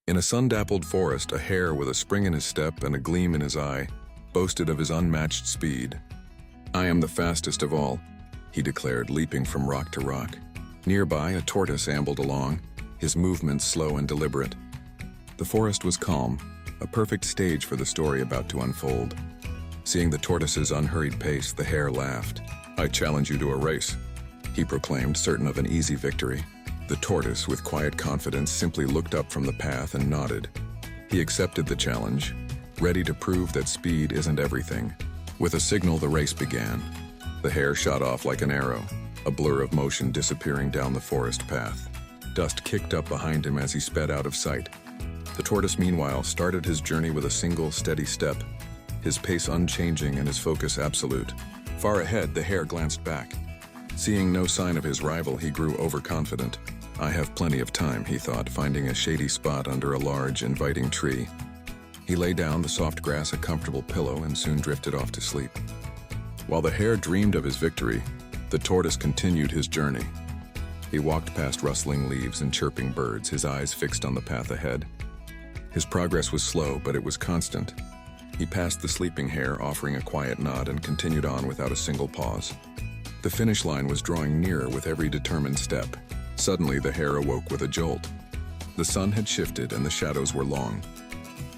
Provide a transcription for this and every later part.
In a sun-dappled forest, a hare with a spring in his step and a gleam in his eye boasted of his unmatched speed. "I am the fastest of all," he declared, leaping from rock to rock. Nearby, a tortoise ambled along, his movements slow and deliberate. The forest was calm, a perfect stage for the story about to unfold. Seeing the tortoise's unhurried pace, the hare laughed. "I challenge you to a race," he proclaimed, certain of an easy victory. The tortoise, with quiet confidence, simply looked up from the path and nodded. He accepted the challenge, ready to prove that speed isn't everything. With a signal, the race began. The hare shot off like an arrow, a blur of motion disappearing down the forest path. Dust kicked up behind him as he sped out of sight. The tortoise, meanwhile, started his journey with a single, steady step, his pace unchanging and his focus absolute. Far ahead, the hare glanced back. Seeing no sign of his rival, he grew overconfident. "I have plenty of time," he thought, finding a shady spot under a large, inviting tree. He lay down, the soft grass a comfortable pillow, and soon drifted off to sleep. While the hare dreamed of his victory, the tortoise continued his journey. He walked past rustling leaves and chirping birds, his eyes fixed on the path ahead. His progress was slow, but it was constant. He passed the sleeping hare, offering a quiet nod, and continued on without a single pause. The finish line was drawing nearer with every determined step. Suddenly, the hare awoke with a jolt. The sun had shifted and the shadows were long.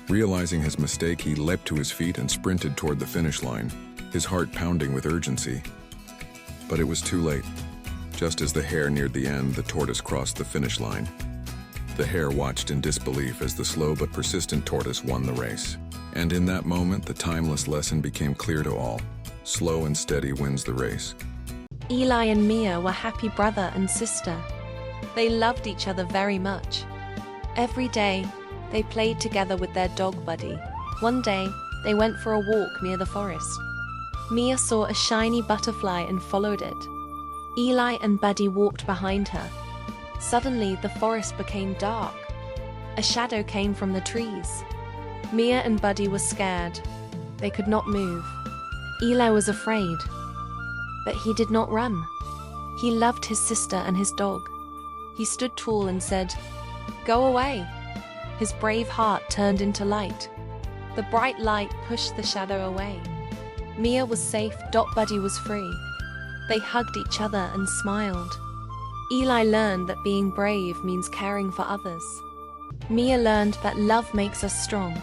Realizing his mistake, he leapt to his feet and sprinted toward the finish line, his heart pounding with urgency. But it was too late. Just as the hare neared the end, the tortoise crossed the finish line. The hare watched in disbelief as the slow but persistent tortoise won the race. And in that moment, the timeless lesson became clear to all. Slow and steady wins the race. Eli and Mia were happy brother and sister. They loved each other very much. Every day, they played together with their dog Buddy. One day, they went for a walk near the forest. Mia saw a shiny butterfly and followed it. Eli and Buddy walked behind her. Suddenly, the forest became dark. A shadow came from the trees. Mia and Buddy were scared. They could not move. Eli was afraid. But he did not run. He loved his sister and his dog. He stood tall and said, "Go away." His brave heart turned into light. The bright light pushed the shadow away. Mia was safe, Buddy was free. They hugged each other and smiled. Eli learned that being brave means caring for others. Mia learned that love makes us strong.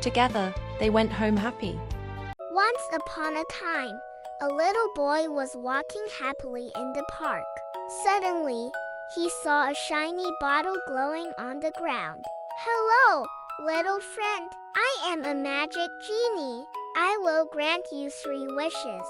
Together, they went home happy. Once upon a time, a little boy was walking happily in the park. Suddenly, he saw a shiny bottle glowing on the ground. "Hello, little friend. I am a magic genie. I will grant you 3 wishes.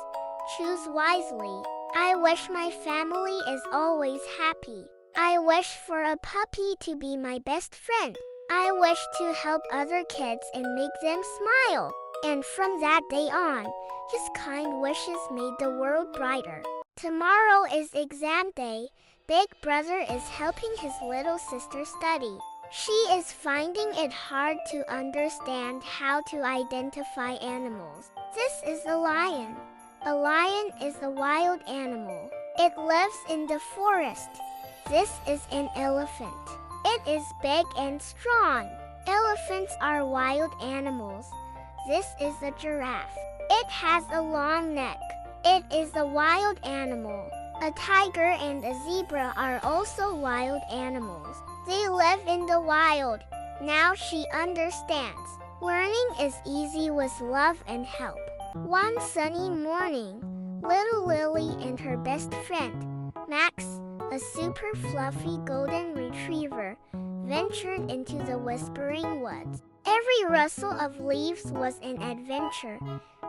Choose wisely. I wish my family is always happy. I wish for a puppy to be my best friend. I wish to help other kids and make them smile." And from that day on, his kind wishes made the world brighter. Tomorrow is exam day. Big brother is helping his little sister study. She is finding it hard to understand how to identify animals. This is a lion. A lion is a wild animal. It lives in the forest. This is an elephant. It is big and strong. Elephants are wild animals. This is a giraffe. It has a long neck. It is a wild animal. A tiger and a zebra are also wild animals. They live in the wild. Now she understands. Learning is easy with love and help. One sunny morning, little Lily and her best friend, Max, a super fluffy golden retriever, ventured into the whispering woods. Every rustle of leaves was an adventure,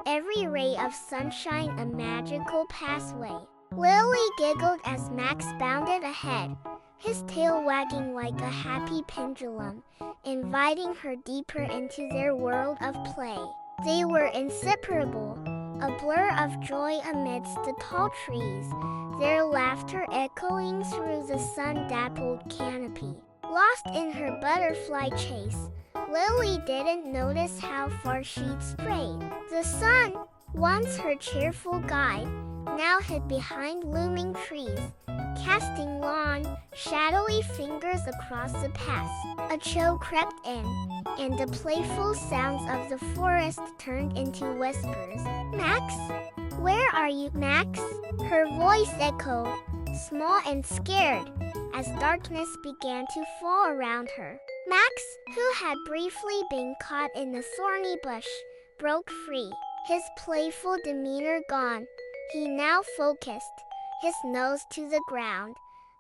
every ray of sunshine a magical pathway. Lily giggled as Max bounded ahead, his tail wagging like a happy pendulum, inviting her deeper into their world of play. They were inseparable, a blur of joy amidst the tall trees, their laughter echoing through the sun-dappled canopy. Lost in her butterfly chase, Lily didn't notice how far she'd strayed. The sun, once her cheerful guide, now hid behind looming trees, casting long, shadowy fingers across the path. A chill crept in, and the playful sounds of the forest turned into whispers. "Max? Where are you, Max?" Her voice echoed, small and scared, as darkness began to fall around her. Max, who had briefly been caught in the thorny bush, broke free, his playful demeanor gone. He now focused, his nose to the ground,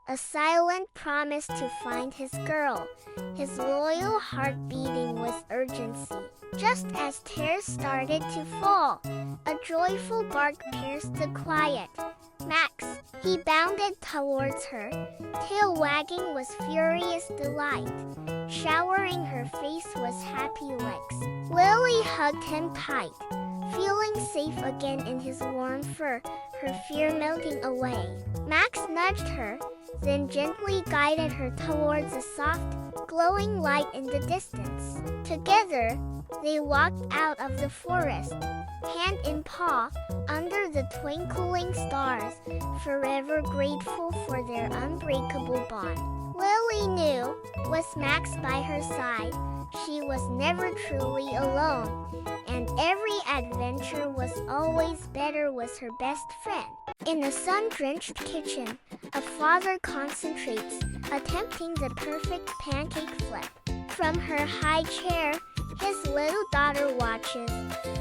a silent promise to find his girl, his loyal heart beating with urgency. Just as tears started to fall, a joyful bark pierced the quiet. "Max!" He bounded towards her, tail wagging with furious delight, showering her face with happy licks. Lily hugged him tight, feeling safe again in his warm fur, her fear melting away. Max nudged her, then gently guided her towards a soft, glowing light in the distance. Together, they walked out of the forest, hand in paw, under the twinkling stars, forever grateful for their unbreakable bond. Lily knew, with Max by her side, she was never truly alone, and every adventure was always better with her best friend. In a sun-drenched kitchen, a father concentrates, attempting the perfect pancake flip. From her high chair, his little daughter watches,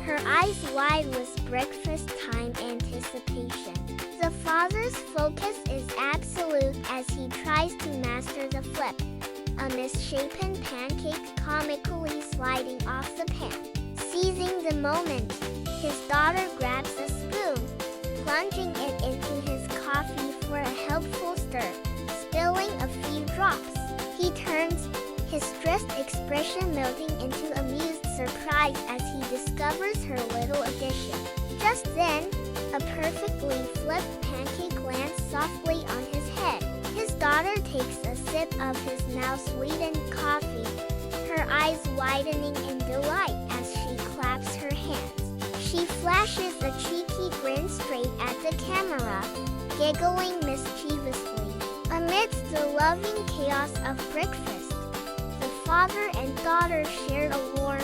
her eyes wide with breakfast time anticipation. The father's focus is absolute as he tries to master the flip, a misshapen pancake comically sliding off the pan. Seizing the moment, his daughter grabs a spoon, plunging it into his coffee for a helpful stir, spilling a few drops. He turns, his stressed expression melting into amused surprise as he discovers her little addition. Just then, a perfectly flipped pancake lands softly on his head. His daughter takes a sip of his now sweetened coffee, her eyes widening in delight as she claps her hands. She flashes a cheeky grin straight at the camera, giggling mischievously. Amidst the loving chaos of breakfast, the father and daughter shared a warm,